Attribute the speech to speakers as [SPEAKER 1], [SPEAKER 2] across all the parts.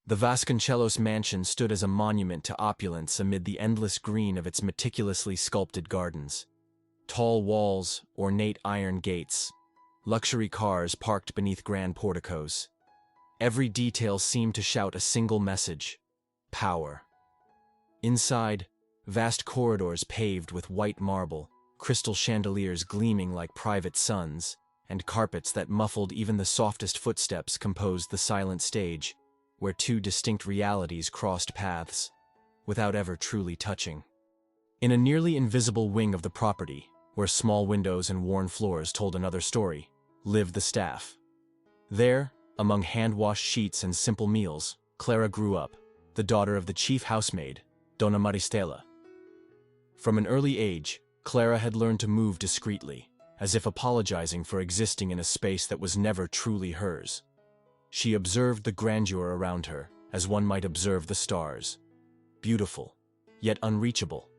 [SPEAKER 1] The Vasconcelos mansion stood as a monument to opulence amid the endless green of its meticulously sculpted gardens. Tall walls, ornate iron gates, luxury cars parked beneath grand porticos. Every detail seemed to shout a single message: power. Inside, vast corridors paved with white marble, crystal chandeliers gleaming like private suns, and carpets that muffled even the softest footsteps composed the silent stage, where two distinct realities crossed paths, without ever truly touching. In a nearly invisible wing of the property, where small windows and worn floors told another story, lived the staff. There, among hand-washed sheets and simple meals, Clara grew up, the daughter of the chief housemaid, Donna Maristela. From an early age, Clara had learned to move discreetly, as if apologizing for existing in a space that was never truly hers. She observed the grandeur around her, as one might observe the stars. Beautiful, yet unreachable.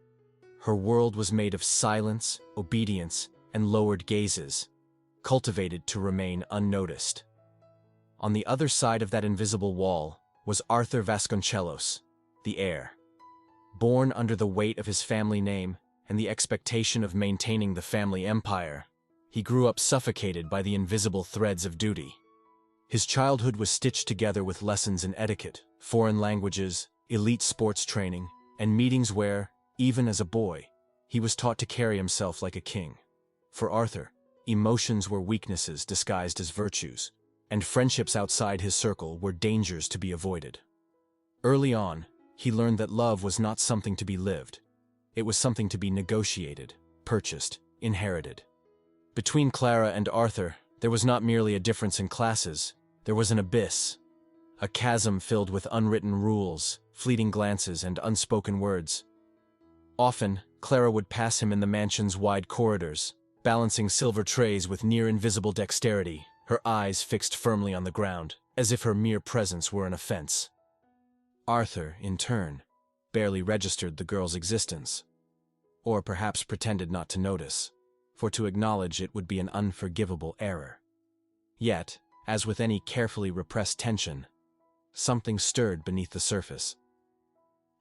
[SPEAKER 1] Her world was made of silence, obedience, and lowered gazes, cultivated to remain unnoticed. On the other side of that invisible wall was Arthur Vasconcelos, the heir. Born under the weight of his family name and the expectation of maintaining the family empire, he grew up suffocated by the invisible threads of duty. His childhood was stitched together with lessons in etiquette, foreign languages, elite sports training, and meetings where, even as a boy, he was taught to carry himself like a king. For Arthur, emotions were weaknesses disguised as virtues, and friendships outside his circle were dangers to be avoided. Early on, he learned that love was not something to be lived. It was something to be negotiated, purchased, inherited. Between Clara and Arthur, there was not merely a difference in classes. There was an abyss, a chasm filled with unwritten rules, fleeting glances, and unspoken words. Often, Clara would pass him in the mansion's wide corridors, balancing silver trays with near-invisible dexterity, her eyes fixed firmly on the ground, as if her mere presence were an offense. Arthur, in turn, barely registered the girl's existence, or perhaps pretended not to notice, for to acknowledge it would be an unforgivable error. Yet, as with any carefully repressed tension, something stirred beneath the surface.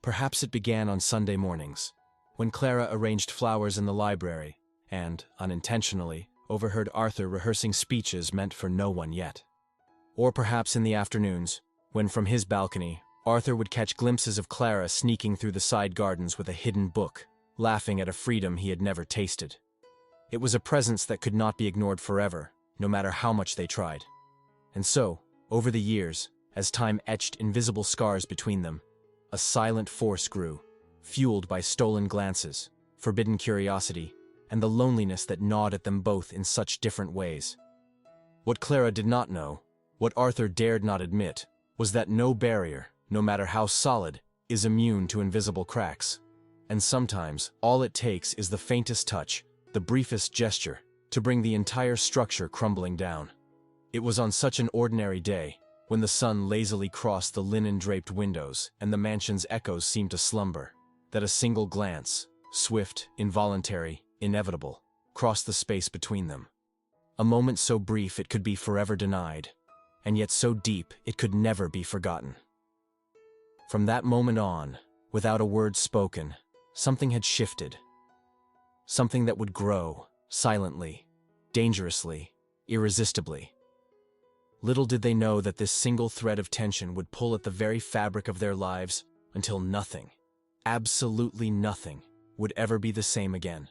[SPEAKER 1] Perhaps it began on Sunday mornings, when Clara arranged flowers in the library and, unintentionally, overheard Arthur rehearsing speeches meant for no one yet. Or perhaps in the afternoons, when from his balcony, Arthur would catch glimpses of Clara sneaking through the side gardens with a hidden book, laughing at a freedom he had never tasted. It was a presence that could not be ignored forever, no matter how much they tried. And so, over the years, as time etched invisible scars between them, a silent force grew, fueled by stolen glances, forbidden curiosity, and the loneliness that gnawed at them both in such different ways. What Clara did not know, what Arthur dared not admit, was that no barrier, no matter how solid, is immune to invisible cracks. And sometimes, all it takes is the faintest touch, the briefest gesture, to bring the entire structure crumbling down. It was on such an ordinary day, when the sun lazily crossed the linen-draped windows and the mansion's echoes seemed to slumber, that a single glance, swift, involuntary, inevitable, crossed the space between them. A moment so brief it could be forever denied, and yet so deep it could never be forgotten. From that moment on, without a word spoken, something had shifted. Something that would grow, silently, dangerously, irresistibly. Little did they know that this single thread of tension would pull at the very fabric of their lives until nothing, absolutely nothing, would ever be the same again.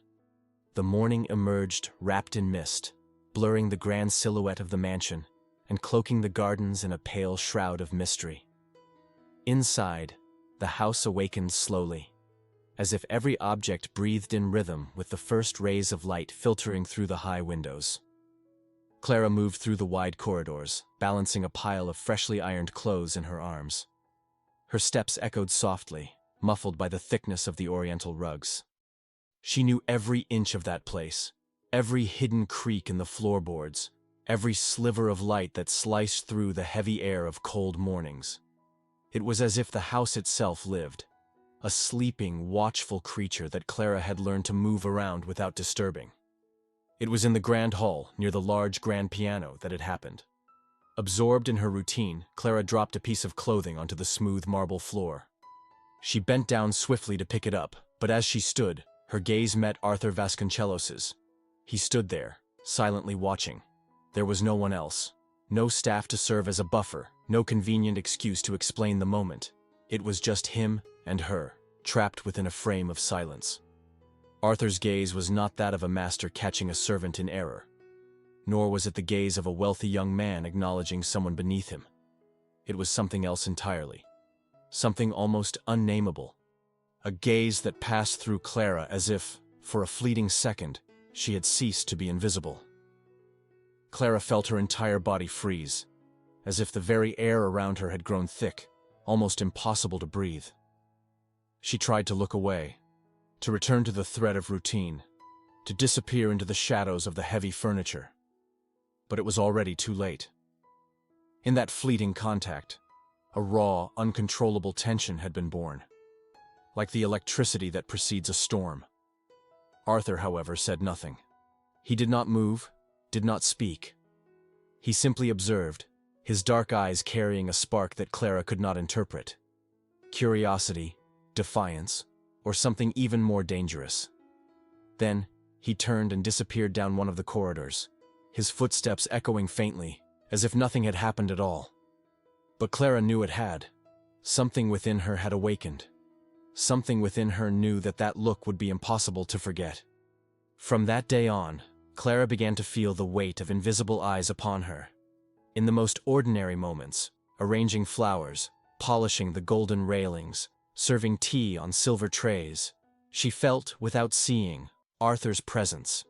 [SPEAKER 1] The morning emerged wrapped in mist, blurring the grand silhouette of the mansion and cloaking the gardens in a pale shroud of mystery. Inside, the house awakened slowly, as if every object breathed in rhythm with the first rays of light filtering through the high windows. Clara moved through the wide corridors, balancing a pile of freshly ironed clothes in her arms. Her steps echoed softly, muffled by the thickness of the oriental rugs. She knew every inch of that place, every hidden creak in the floorboards, every sliver of light that sliced through the heavy air of cold mornings. It was as if the house itself lived, a sleeping, watchful creature that Clara had learned to move around without disturbing. It was in the grand hall, near the large grand piano, that it happened. Absorbed in her routine, Clara dropped a piece of clothing onto the smooth marble floor. She bent down swiftly to pick it up, but as she stood, her gaze met Arthur Vasconcellos's. He stood there, silently watching. There was no one else. No staff to serve as a buffer, no convenient excuse to explain the moment. It was just him and her, trapped within a frame of silence. Arthur's gaze was not that of a master catching a servant in error, nor was it the gaze of a wealthy young man acknowledging someone beneath him. It was something else entirely. Something almost unnameable. A gaze that passed through Clara as if, for a fleeting second, she had ceased to be invisible. Clara felt her entire body freeze, as if the very air around her had grown thick, almost impossible to breathe. She tried to look away, to return to the thread of routine, to disappear into the shadows of the heavy furniture. But it was already too late. In that fleeting contact, a raw, uncontrollable tension had been born, like the electricity that precedes a storm. Arthur, however, said nothing. He did not move, did not speak. He simply observed, his dark eyes carrying a spark that Clara could not interpret. Curiosity, defiance, or something even more dangerous. Then, he turned and disappeared down one of the corridors, his footsteps echoing faintly, as if nothing had happened at all. But Clara knew it had. Something within her had awakened. Something within her knew that that look would be impossible to forget. From that day on, Clara began to feel the weight of invisible eyes upon her. In the most ordinary moments, arranging flowers, polishing the golden railings, serving tea on silver trays, she felt, without seeing, Arthur's presence.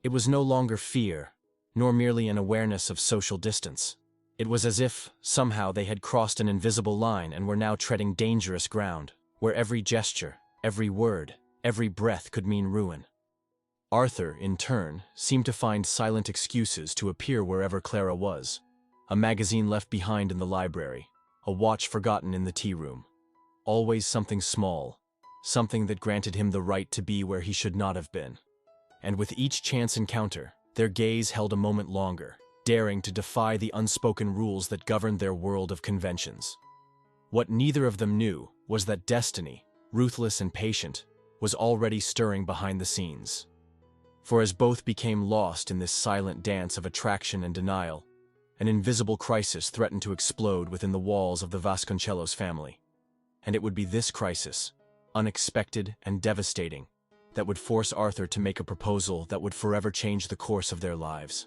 [SPEAKER 1] It was no longer fear, nor merely an awareness of social distance. It was as if, somehow, they had crossed an invisible line and were now treading dangerous ground, where every gesture, every word, every breath could mean ruin. Arthur, in turn, seemed to find silent excuses to appear wherever Clara was. A magazine left behind in the library, a watch forgotten in the tea room. Always something small, something that granted him the right to be where he should not have been. And with each chance encounter, their gaze held a moment longer, daring to defy the unspoken rules that governed their world of conventions. What neither of them knew was that destiny, ruthless and patient, was already stirring behind the scenes. For as both became lost in this silent dance of attraction and denial, an invisible crisis threatened to explode within the walls of the Vasconcellos family. And it would be this crisis, unexpected and devastating, that would force Arthur to make a proposal that would forever change the course of their lives.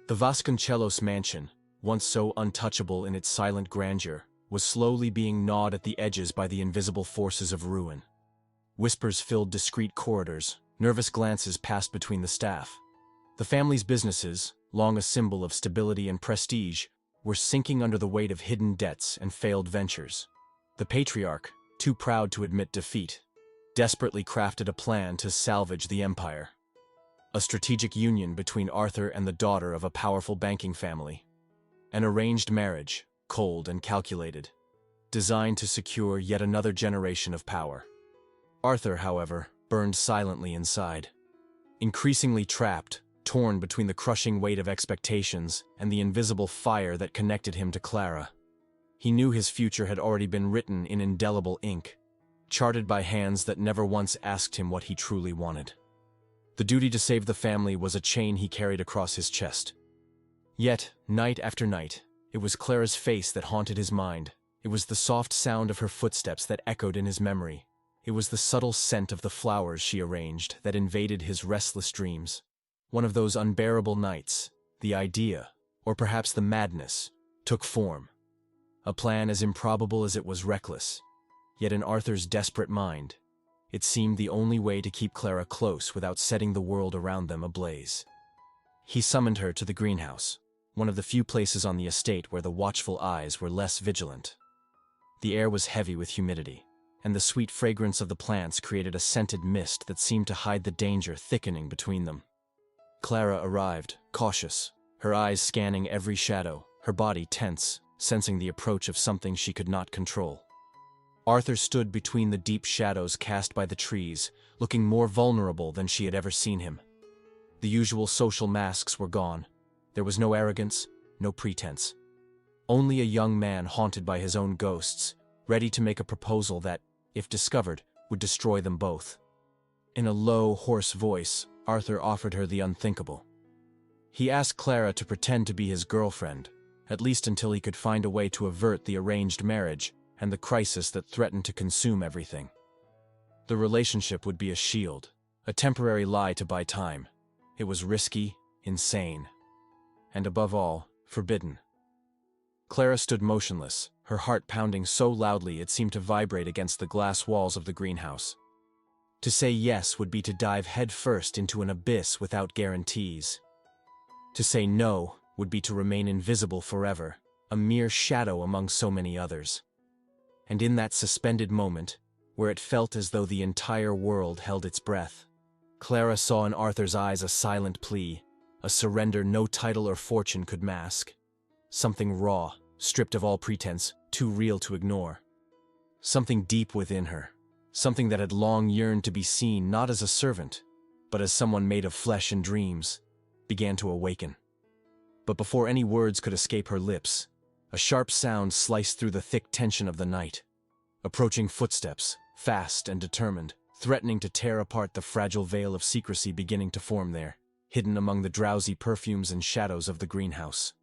[SPEAKER 1] The Vasconcellos mansion, once so untouchable in its silent grandeur, was slowly being gnawed at the edges by the invisible forces of ruin. Whispers filled discreet corridors, nervous glances passed between the staff. The family's businesses, long a symbol of stability and prestige, were sinking under the weight of hidden debts and failed ventures. The patriarch, too proud to admit defeat, desperately crafted a plan to salvage the empire. A strategic union between Arthur and the daughter of a powerful banking family. An arranged marriage, cold and calculated, designed to secure yet another generation of power. Arthur, however, burned silently inside. Increasingly trapped, torn between the crushing weight of expectations and the invisible fire that connected him to Clara. He knew his future had already been written in indelible ink, charted by hands that never once asked him what he truly wanted. The duty to save the family was a chain he carried across his chest. Yet, night after night, it was Clara's face that haunted his mind. It was the soft sound of her footsteps that echoed in his memory. It was the subtle scent of the flowers she arranged that invaded his restless dreams. One of those unbearable nights, the idea, or perhaps the madness, took form. A plan as improbable as it was reckless. Yet in Arthur's desperate mind, it seemed the only way to keep Clara close without setting the world around them ablaze. He summoned her to the greenhouse, one of the few places on the estate where the watchful eyes were less vigilant. The air was heavy with humidity, and the sweet fragrance of the plants created a scented mist that seemed to hide the danger thickening between them. Clara arrived, cautious, her eyes scanning every shadow, her body tense, sensing the approach of something she could not control. Arthur stood between the deep shadows cast by the trees, looking more vulnerable than she had ever seen him. The usual social masks were gone. There was no arrogance, no pretense. Only a young man haunted by his own ghosts, ready to make a proposal that, if discovered, would destroy them both. In a low, hoarse voice, Arthur offered her the unthinkable. He asked Clara to pretend to be his girlfriend, at least until he could find a way to avert the arranged marriage and the crisis that threatened to consume everything. The relationship would be a shield, a temporary lie to buy time. It was risky, insane, and above all, forbidden. Clara stood motionless, her heart pounding so loudly it seemed to vibrate against the glass walls of the greenhouse. To say yes would be to dive headfirst into an abyss without guarantees. To say no would be to remain invisible forever, a mere shadow among so many others. And in that suspended moment, where it felt as though the entire world held its breath, Clara saw in Arthur's eyes a silent plea, a surrender no title or fortune could mask. Something raw, stripped of all pretense, too real to ignore. Something deep within her, something that had long yearned to be seen not as a servant, but as someone made of flesh and dreams, began to awaken. But before any words could escape her lips, a sharp sound sliced through the thick tension of the night. Approaching footsteps, fast and determined, threatening to tear apart the fragile veil of secrecy beginning to form there, hidden among the drowsy perfumes and shadows of the greenhouse.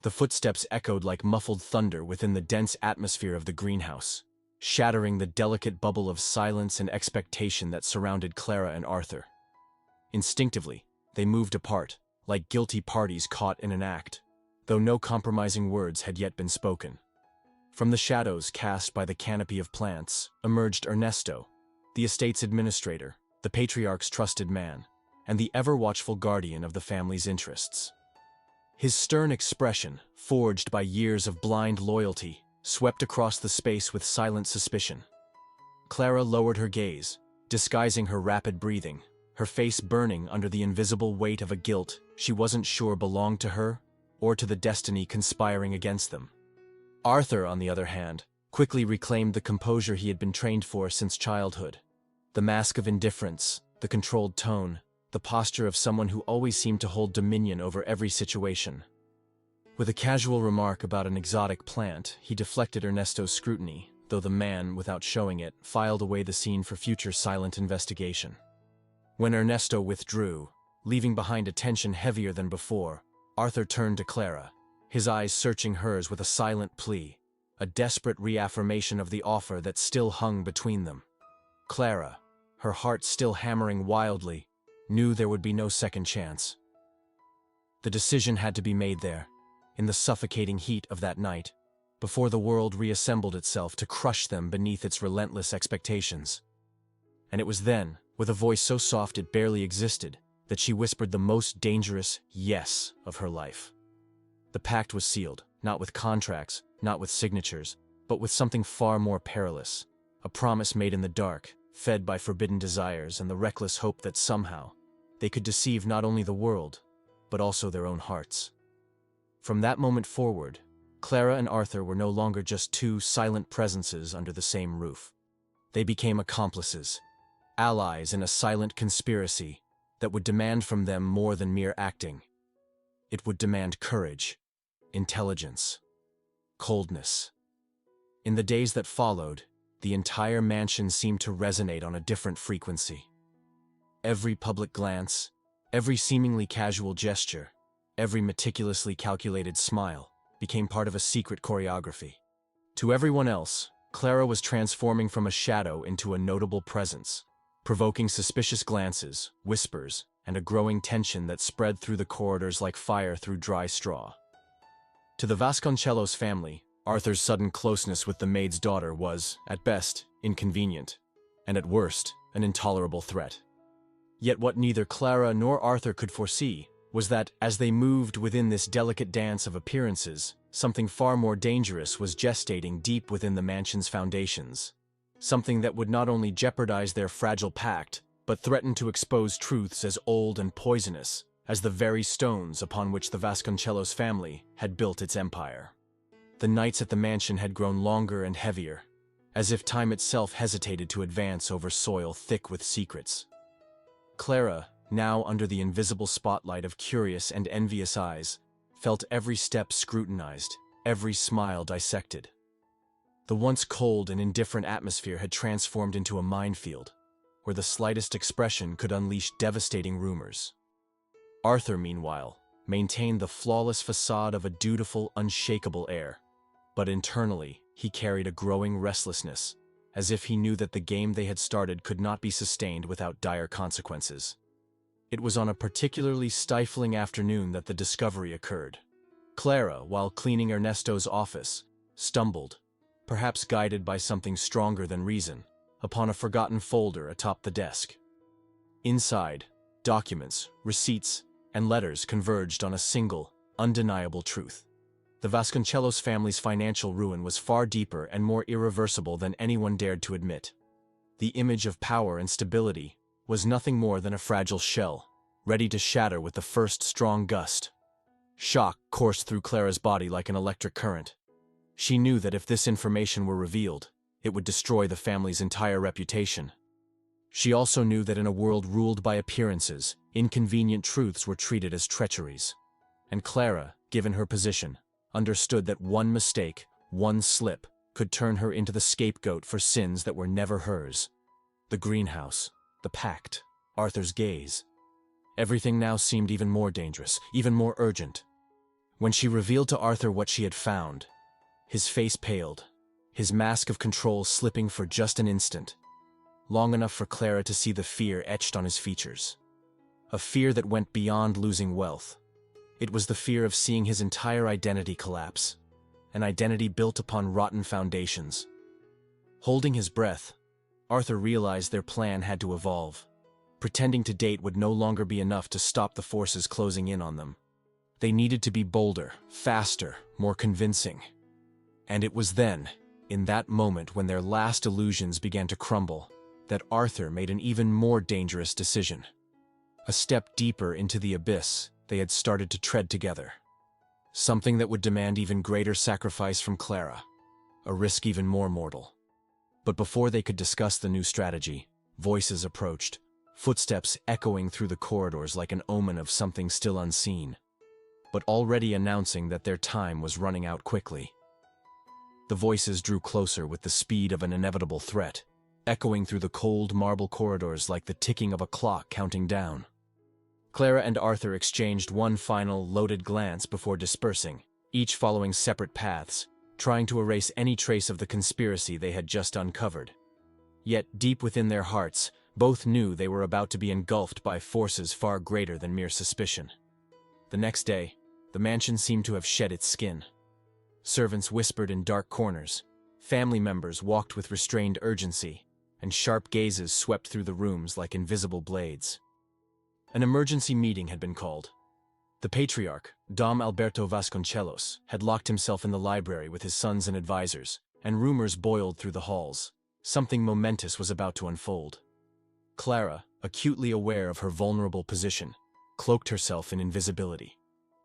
[SPEAKER 1] The footsteps echoed like muffled thunder within the dense atmosphere of the greenhouse, shattering the delicate bubble of silence and expectation that surrounded Clara and Arthur. Instinctively, they moved apart, like guilty parties caught in an act, though no compromising words had yet been spoken. From the shadows cast by the canopy of plants emerged Ernesto, the estate's administrator, the patriarch's trusted man, and the ever-watchful guardian of the family's interests. His stern expression, forged by years of blind loyalty, swept across the space with silent suspicion. Clara lowered her gaze, disguising her rapid breathing, her face burning under the invisible weight of a guilt she wasn't sure belonged to her or to the destiny conspiring against them. Arthur, on the other hand, quickly reclaimed the composure he had been trained for since childhood. The mask of indifference, the controlled tone, the posture of someone who always seemed to hold dominion over every situation. With a casual remark about an exotic plant, he deflected Ernesto's scrutiny, though the man, without showing it, filed away the scene for future silent investigation. When Ernesto withdrew, leaving behind a tension heavier than before, Arthur turned to Clara, his eyes searching hers with a silent plea, a desperate reaffirmation of the offer that still hung between them. Clara, her heart still hammering wildly, knew there would be no second chance. The decision had to be made there, in the suffocating heat of that night, before the world reassembled itself to crush them beneath its relentless expectations. And it was then, with a voice so soft it barely existed, that she whispered the most dangerous yes of her life. The pact was sealed, not with contracts, not with signatures, but with something far more perilous, a promise made in the dark, fed by forbidden desires and the reckless hope that somehow they could deceive not only the world, but also their own hearts. From that moment forward, Clara and Arthur were no longer just two silent presences under the same roof. They became accomplices, allies in a silent conspiracy that would demand from them more than mere acting. It would demand courage, intelligence, coldness. In the days that followed, the entire mansion seemed to resonate on a different frequency. Every public glance, every seemingly casual gesture, every meticulously calculated smile became part of a secret choreography. To everyone else, Clara was transforming from a shadow into a notable presence, provoking suspicious glances, whispers, and a growing tension that spread through the corridors like fire through dry straw. To the Vasconcelos family, Arthur's sudden closeness with the maid's daughter was, at best, inconvenient, and at worst, an intolerable threat. Yet what neither Clara nor Arthur could foresee was that, as they moved within this delicate dance of appearances, something far more dangerous was gestating deep within the mansion's foundations. Something that would not only jeopardize their fragile pact, but threaten to expose truths as old and poisonous as the very stones upon which the Vasconcelos family had built its empire. The nights at the mansion had grown longer and heavier, as if time itself hesitated to advance over soil thick with secrets. Clara, now under the invisible spotlight of curious and envious eyes, felt every step scrutinized, every smile dissected. The once cold and indifferent atmosphere had transformed into a minefield, where the slightest expression could unleash devastating rumors. Arthur, meanwhile, maintained the flawless facade of a dutiful, unshakable heir. But internally, he carried a growing restlessness, as if he knew that the game they had started could not be sustained without dire consequences. It was on a particularly stifling afternoon that the discovery occurred. Clara, while cleaning Ernesto's office, stumbled, perhaps guided by something stronger than reason, upon a forgotten folder atop the desk. Inside, documents, receipts, and letters converged on a single, undeniable truth. The Vasconcelos family's financial ruin was far deeper and more irreversible than anyone dared to admit. The image of power and stability was nothing more than a fragile shell, ready to shatter with the first strong gust. Shock coursed through Clara's body like an electric current. She knew that if this information were revealed, it would destroy the family's entire reputation. She also knew that in a world ruled by appearances, inconvenient truths were treated as treacheries. And Clara, given her position, understood that one mistake, one slip, could turn her into the scapegoat for sins that were never hers. The greenhouse, the pact, Arthur's gaze. Everything now seemed even more dangerous, even more urgent. When she revealed to Arthur what she had found, his face paled, his mask of control slipping for just an instant, long enough for Clara to see the fear etched on his features. A fear that went beyond losing wealth. It was the fear of seeing his entire identity collapse, an identity built upon rotten foundations. Holding his breath, Arthur realized their plan had to evolve. Pretending to date would no longer be enough to stop the forces closing in on them. They needed to be bolder, faster, more convincing. And it was then, in that moment when their last illusions began to crumble, that Arthur made an even more dangerous decision. A step deeper into the abyss they had started to tread together. Something that would demand even greater sacrifice from Clara, a risk even more mortal. But before they could discuss the new strategy, voices approached, footsteps echoing through the corridors like an omen of something still unseen, but already announcing that their time was running out quickly. The voices drew closer with the speed of an inevitable threat, echoing through the cold marble corridors like the ticking of a clock counting down. Clara and Arthur exchanged one final, loaded glance before dispersing, each following separate paths, trying to erase any trace of the conspiracy they had just uncovered. Yet, deep within their hearts, both knew they were about to be engulfed by forces far greater than mere suspicion. The next day, the mansion seemed to have shed its skin. Servants whispered in dark corners, family members walked with restrained urgency, and sharp gazes swept through the rooms like invisible blades. An emergency meeting had been called. The patriarch, Dom Alberto Vasconcelos, had locked himself in the library with his sons and advisors, and rumors boiled through the halls. Something momentous was about to unfold. Clara, acutely aware of her vulnerable position, cloaked herself in invisibility.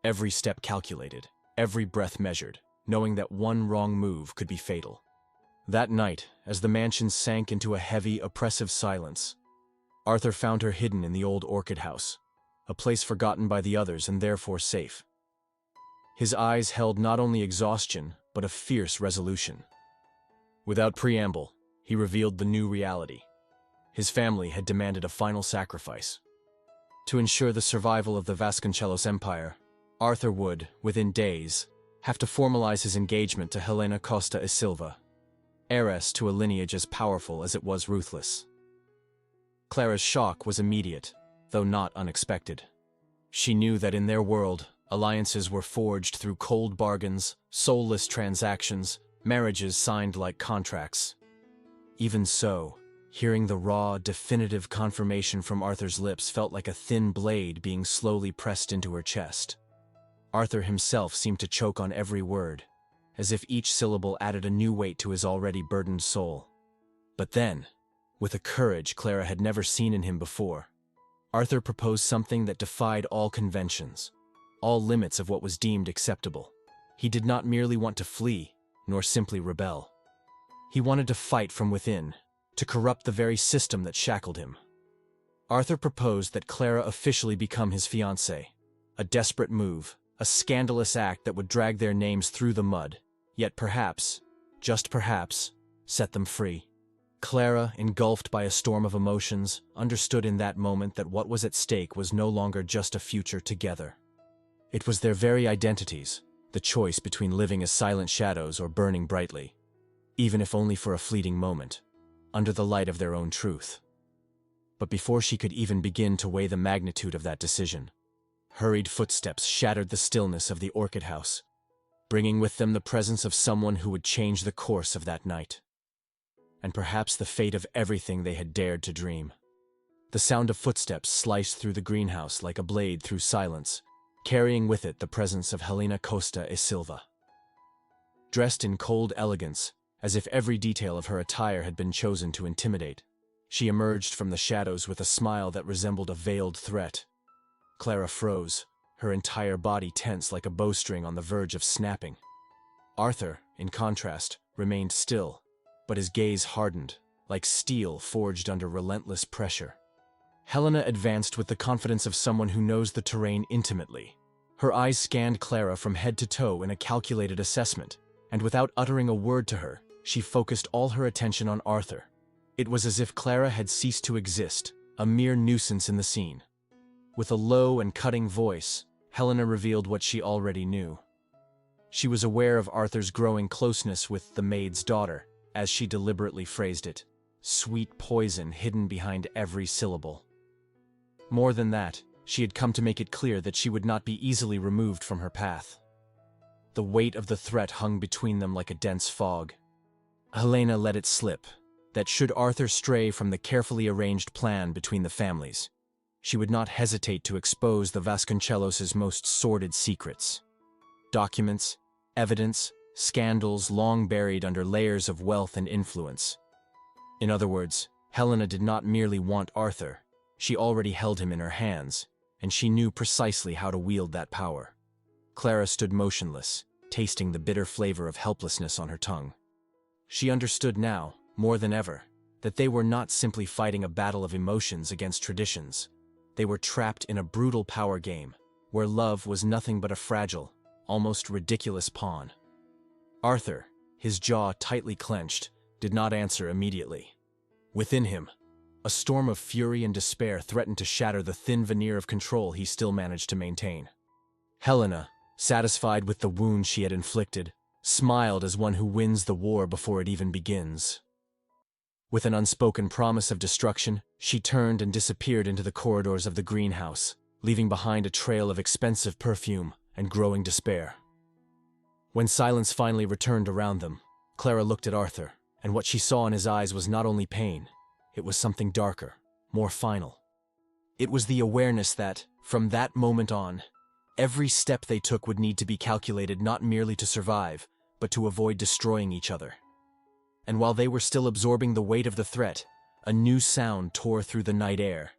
[SPEAKER 1] Every step calculated, every breath measured, knowing that one wrong move could be fatal. That night, as the mansion sank into a heavy, oppressive silence, Arthur found her hidden in the old orchid house, a place forgotten by the others and therefore safe. His eyes held not only exhaustion, but a fierce resolution. Without preamble, he revealed the new reality. His family had demanded a final sacrifice. To ensure the survival of the Vasconcelos empire, Arthur would, within days, have to formalize his engagement to Helena Costa y Silva, heiress to a lineage as powerful as it was ruthless. Clara's shock was immediate, though not unexpected. She knew that in their world, alliances were forged through cold bargains, soulless transactions, marriages signed like contracts. Even so, hearing the raw, definitive confirmation from Arthur's lips felt like a thin blade being slowly pressed into her chest. Arthur himself seemed to choke on every word, as if each syllable added a new weight to his already burdened soul. But then, with a courage Clara had never seen in him before, Arthur proposed something that defied all conventions, all limits of what was deemed acceptable. He did not merely want to flee, nor simply rebel. He wanted to fight from within, to corrupt the very system that shackled him. Arthur proposed that Clara officially become his fiancée, a desperate move, a scandalous act that would drag their names through the mud, yet perhaps, just perhaps, set them free. Clara, engulfed by a storm of emotions, understood in that moment that what was at stake was no longer just a future together. It was their very identities, the choice between living as silent shadows or burning brightly, even if only for a fleeting moment, under the light of their own truth. But before she could even begin to weigh the magnitude of that decision, hurried footsteps shattered the stillness of the orchid house, bringing with them the presence of someone who would change the course of that night, and perhaps the fate of everything they had dared to dream. The sound of footsteps sliced through the greenhouse like a blade through silence, carrying with it the presence of Helena Costa e Silva. Dressed in cold elegance, as if every detail of her attire had been chosen to intimidate, she emerged from the shadows with a smile that resembled a veiled threat. Clara froze, her entire body tense like a bowstring on the verge of snapping. Arthur, in contrast, remained still, but his gaze hardened, like steel forged under relentless pressure. Helena advanced with the confidence of someone who knows the terrain intimately. Her eyes scanned Clara from head to toe in a calculated assessment, and without uttering a word to her, she focused all her attention on Arthur. It was as if Clara had ceased to exist, a mere nuisance in the scene. With a low and cutting voice, Helena revealed what she already knew. She was aware of Arthur's growing closeness with the maid's daughter, as she deliberately phrased it, sweet poison hidden behind every syllable. More than that, she had come to make it clear that she would not be easily removed from her path. The weight of the threat hung between them like a dense fog. Helena let it slip, that should Arthur stray from the carefully arranged plan between the families, she would not hesitate to expose the Vasconcellos' most sordid secrets. Documents, evidence, scandals long buried under layers of wealth and influence. In other words, Helena did not merely want Arthur, she already held him in her hands, and she knew precisely how to wield that power. Clara stood motionless, tasting the bitter flavor of helplessness on her tongue. She understood now, more than ever, that they were not simply fighting a battle of emotions against traditions. They were trapped in a brutal power game, where love was nothing but a fragile, almost ridiculous pawn. Arthur, his jaw tightly clenched, did not answer immediately. Within him, a storm of fury and despair threatened to shatter the thin veneer of control he still managed to maintain. Helena, satisfied with the wound she had inflicted, smiled as one who wins the war before it even begins. With an unspoken promise of destruction, she turned and disappeared into the corridors of the greenhouse, leaving behind a trail of expensive perfume and growing despair. When silence finally returned around them, Clara looked at Arthur, and what she saw in his eyes was not only pain, it was something darker, more final. It was the awareness that, from that moment on, every step they took would need to be calculated not merely to survive, but to avoid destroying each other. And while they were still absorbing the weight of the threat, a new sound tore through the night air,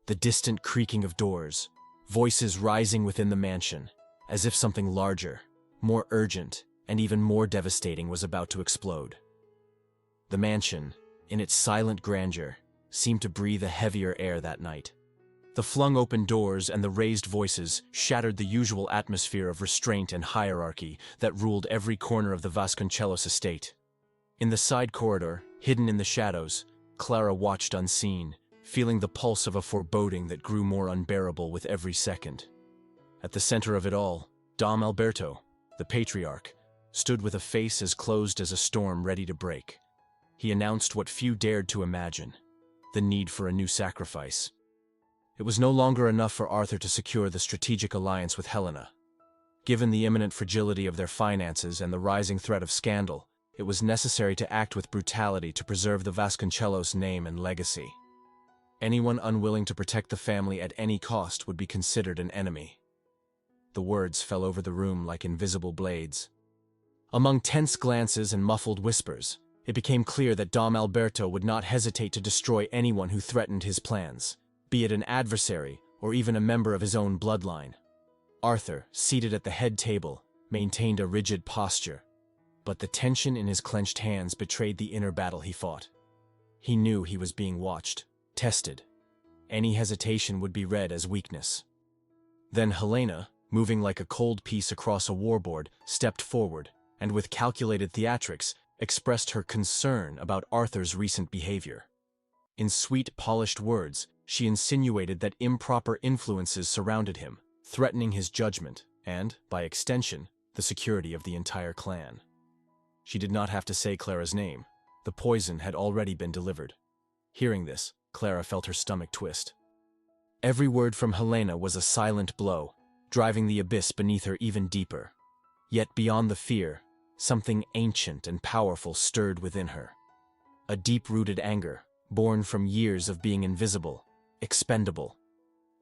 [SPEAKER 1] the distant creaking of doors, voices rising within the mansion, as if something larger, more urgent, and even more devastating was about to explode. The mansion, in its silent grandeur, seemed to breathe a heavier air that night. The flung-open doors and the raised voices shattered the usual atmosphere of restraint and hierarchy that ruled every corner of the Vasconcellos estate. In the side corridor, hidden in the shadows, Clara watched unseen, feeling the pulse of a foreboding that grew more unbearable with every second. At the center of it all, Dom Alberto, the patriarch, stood with a face as closed as a storm ready to break. He announced what few dared to imagine, the need for a new sacrifice. It was no longer enough for Arthur to secure the strategic alliance with Helena. Given the imminent fragility of their finances and the rising threat of scandal, it was necessary to act with brutality to preserve the Vasconcellos' name and legacy. Anyone unwilling to protect the family at any cost would be considered an enemy. The words fell over the room like invisible blades. Among tense glances and muffled whispers, it became clear that Dom Alberto would not hesitate to destroy anyone who threatened his plans, be it an adversary or even a member of his own bloodline. Arthur, seated at the head table, maintained a rigid posture, but the tension in his clenched hands betrayed the inner battle he fought. He knew he was being watched, tested. Any hesitation would be read as weakness. Then Helena, moving like a cold piece across a warboard, stepped forward, and with calculated theatrics, expressed her concern about Arthur's recent behavior. In sweet, polished words, she insinuated that improper influences surrounded him, threatening his judgment and, by extension, the security of the entire clan. She did not have to say Clara's name. The poison had already been delivered. Hearing this, Clara felt her stomach twist. Every word from Helena was a silent blow, driving the abyss beneath her even deeper. Yet beyond the fear, something ancient and powerful stirred within her. A deep-rooted anger, born from years of being invisible, expendable.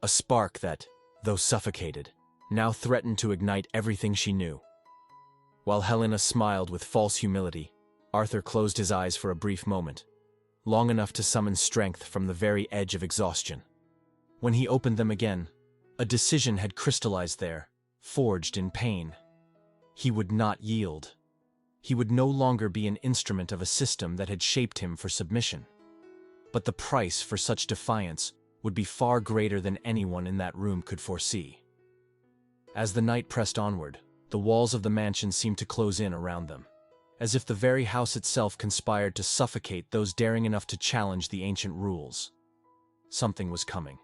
[SPEAKER 1] A spark that, though suffocated, now threatened to ignite everything she knew. While Helena smiled with false humility, Arthur closed his eyes for a brief moment, long enough to summon strength from the very edge of exhaustion. When he opened them again, a decision had crystallized there, forged in pain. He would not yield. He would no longer be an instrument of a system that had shaped him for submission. But the price for such defiance would be far greater than anyone in that room could foresee. As the night pressed onward, the walls of the mansion seemed to close in around them, as if the very house itself conspired to suffocate those daring enough to challenge the ancient rules. Something was coming.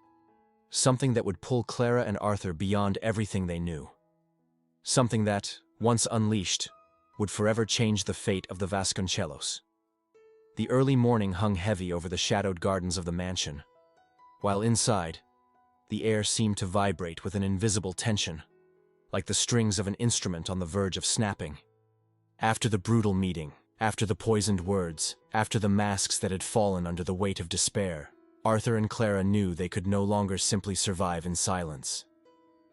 [SPEAKER 1] Something that would pull Clara and Arthur beyond everything they knew. Something that, once unleashed, would forever change the fate of the Vasconcellos. The early morning hung heavy over the shadowed gardens of the mansion, while inside, the air seemed to vibrate with an invisible tension, like the strings of an instrument on the verge of snapping. After the brutal meeting, after the poisoned words, after the masks that had fallen under the weight of despair, Arthur and Clara knew they could no longer simply survive in silence.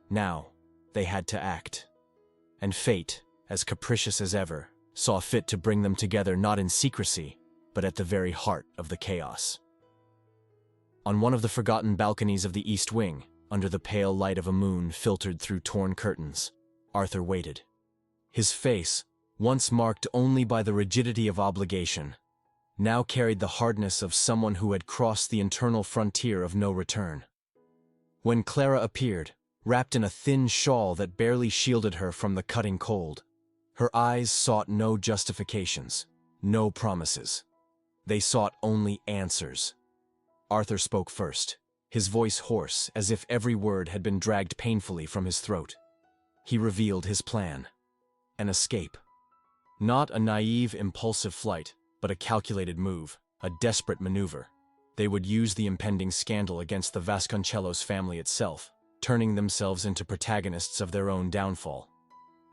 [SPEAKER 1] Now, they had to act. And fate, as capricious as ever, saw fit to bring them together not in secrecy, but at the very heart of the chaos. On one of the forgotten balconies of the East Wing, under the pale light of a moon filtered through torn curtains, Arthur waited. His face, once marked only by the rigidity of obligation, now carried the hardness of someone who had crossed the internal frontier of no return. When Clara appeared, wrapped in a thin shawl that barely shielded her from the cutting cold, her eyes sought no justifications, no promises. They sought only answers. Arthur spoke first, his voice hoarse as if every word had been dragged painfully from his throat. He revealed his plan. An escape. Not a naive, impulsive flight, but a calculated move, a desperate maneuver. They would use the impending scandal against the Vasconcellos family itself, turning themselves into protagonists of their own downfall,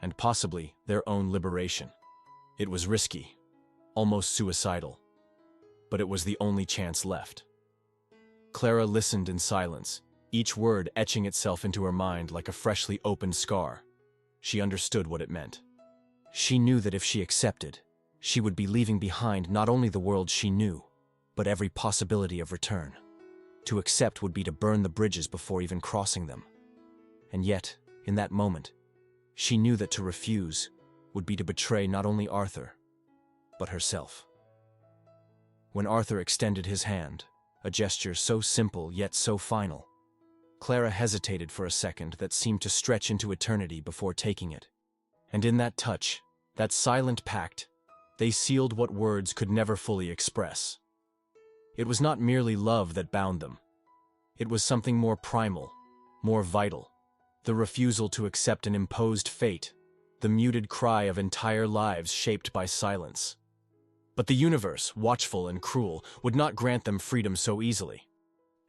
[SPEAKER 1] and possibly their own liberation. It was risky, almost suicidal, but it was the only chance left. Clara listened in silence, each word etching itself into her mind like a freshly opened scar. She understood what it meant. She knew that if she accepted, she would be leaving behind not only the world she knew, but every possibility of return. To accept would be to burn the bridges before even crossing them. And yet, in that moment, she knew that to refuse would be to betray not only Arthur, but herself. When Arthur extended his hand, a gesture so simple yet so final, Clara hesitated for a second that seemed to stretch into eternity before taking it. And in that touch, that silent pact, they sealed what words could never fully express. It was not merely love that bound them. It was something more primal, more vital. The refusal to accept an imposed fate, the muted cry of entire lives shaped by silence. But the universe, watchful and cruel, would not grant them freedom so easily.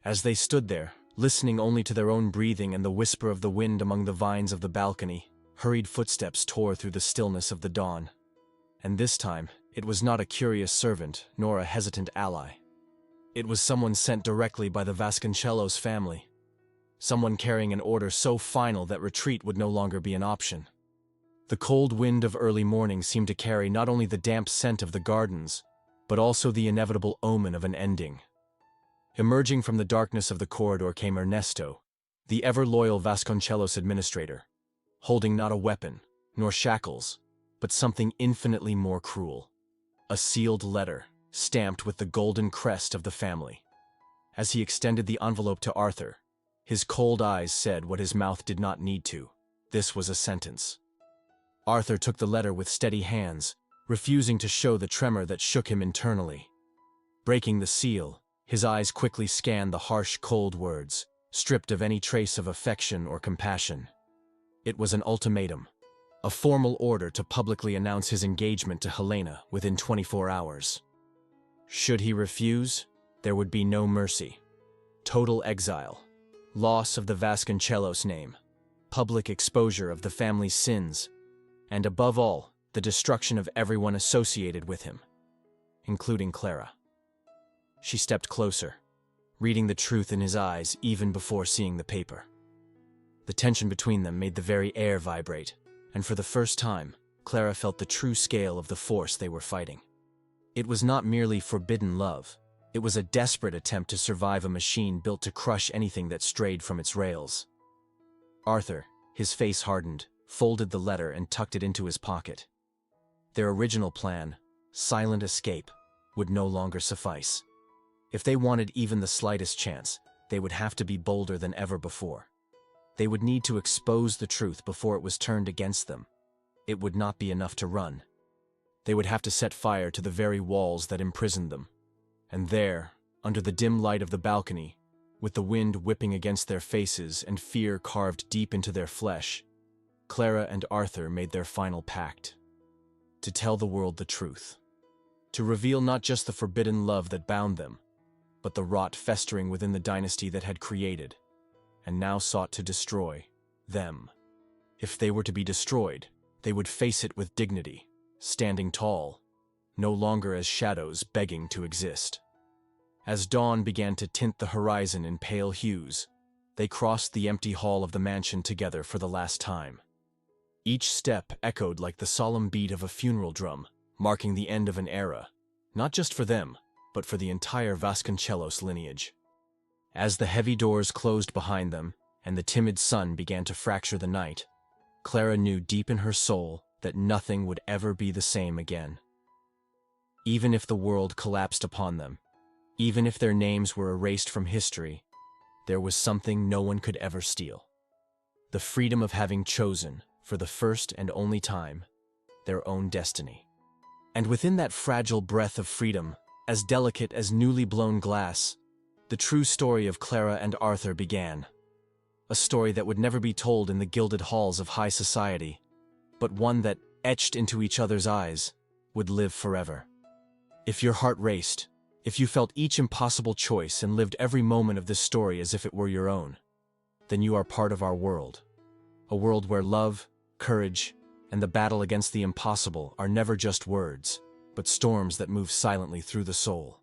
[SPEAKER 1] As they stood there, listening only to their own breathing and the whisper of the wind among the vines of the balcony, hurried footsteps tore through the stillness of the dawn. And this time, it was not a curious servant, nor a hesitant ally. It was someone sent directly by the Vasconcellos family. Someone carrying an order so final that retreat would no longer be an option. The cold wind of early morning seemed to carry not only the damp scent of the gardens, but also the inevitable omen of an ending. Emerging from the darkness of the corridor came Ernesto, the ever-loyal Vasconcellos administrator, holding not a weapon, nor shackles, but something infinitely more cruel. A sealed letter, stamped with the golden crest of the family. As he extended the envelope to Arthur, his cold eyes said what his mouth did not need to. This was a sentence. Arthur took the letter with steady hands, refusing to show the tremor that shook him internally. Breaking the seal, his eyes quickly scanned the harsh, cold words, stripped of any trace of affection or compassion. It was an ultimatum, a formal order to publicly announce his engagement to Helena within 24 hours. Should he refuse, there would be no mercy. Total exile, loss of the Vasconcellos name, public exposure of the family's sins, and above all, the destruction of everyone associated with him, including Clara. She stepped closer, reading the truth in his eyes even before seeing the paper. The tension between them made the very air vibrate, and for the first time, Clara felt the true scale of the force they were fighting. It was not merely forbidden love. It was a desperate attempt to survive a machine built to crush anything that strayed from its rails. Arthur, his face hardened, folded the letter and tucked it into his pocket. Their original plan, silent escape, would no longer suffice. If they wanted even the slightest chance, they would have to be bolder than ever before. They would need to expose the truth before it was turned against them. It would not be enough to run. They would have to set fire to the very walls that imprisoned them. And there, under the dim light of the balcony, with the wind whipping against their faces and fear carved deep into their flesh, Clara and Arthur made their final pact. To tell the world the truth. To reveal not just the forbidden love that bound them, but the rot festering within the dynasty that had created, and now sought to destroy, them. If they were to be destroyed, they would face it with dignity, standing tall, no longer as shadows begging to exist. As dawn began to tint the horizon in pale hues, they crossed the empty hall of the mansion together for the last time. Each step echoed like the solemn beat of a funeral drum, marking the end of an era, not just for them, but for the entire Vasconcellos lineage. As the heavy doors closed behind them, and the timid sun began to fracture the night, Clara knew deep in her soul that nothing would ever be the same again. Even if the world collapsed upon them, even if their names were erased from history, there was something no one could ever steal. The freedom of having chosen, for the first and only time, their own destiny. And within that fragile breath of freedom, as delicate as newly blown glass, the true story of Clara and Arthur began. A story that would never be told in the gilded halls of high society, but one that, etched into each other's eyes, would live forever. If your heart raced, if you felt each impossible choice and lived every moment of this story as if it were your own, then you are part of our world. A world where love, courage, and the battle against the impossible are never just words, but storms that move silently through the soul.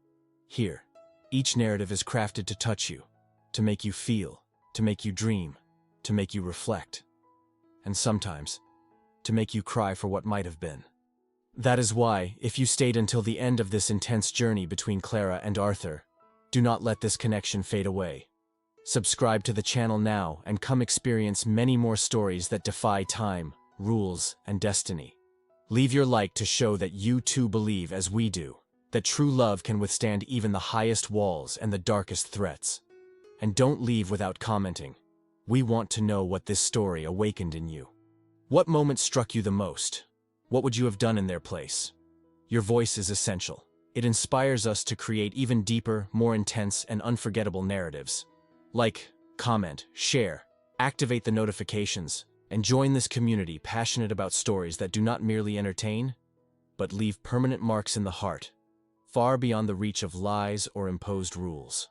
[SPEAKER 1] Here, each narrative is crafted to touch you, to make you feel, to make you dream, to make you reflect, and sometimes, to make you cry for what might have been. That is why, if you stayed until the end of this intense journey between Clara and Arthur, do not let this connection fade away. Subscribe to the channel now and come experience many more stories that defy time, rules, and destiny. Leave your like to show that you too believe as we do, that true love can withstand even the highest walls and the darkest threats. And don't leave without commenting. We want to know what this story awakened in you. What moment struck you the most? What would you have done in their place? Your voice is essential. It inspires us to create even deeper, more intense, and unforgettable narratives. Like, comment, share, activate the notifications, and join this community passionate about stories that do not merely entertain, but leave permanent marks in the heart, far beyond the reach of lies or imposed rules.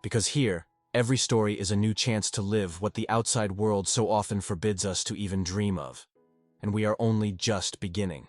[SPEAKER 1] Because here, every story is a new chance to live what the outside world so often forbids us to even dream of. And we are only just beginning.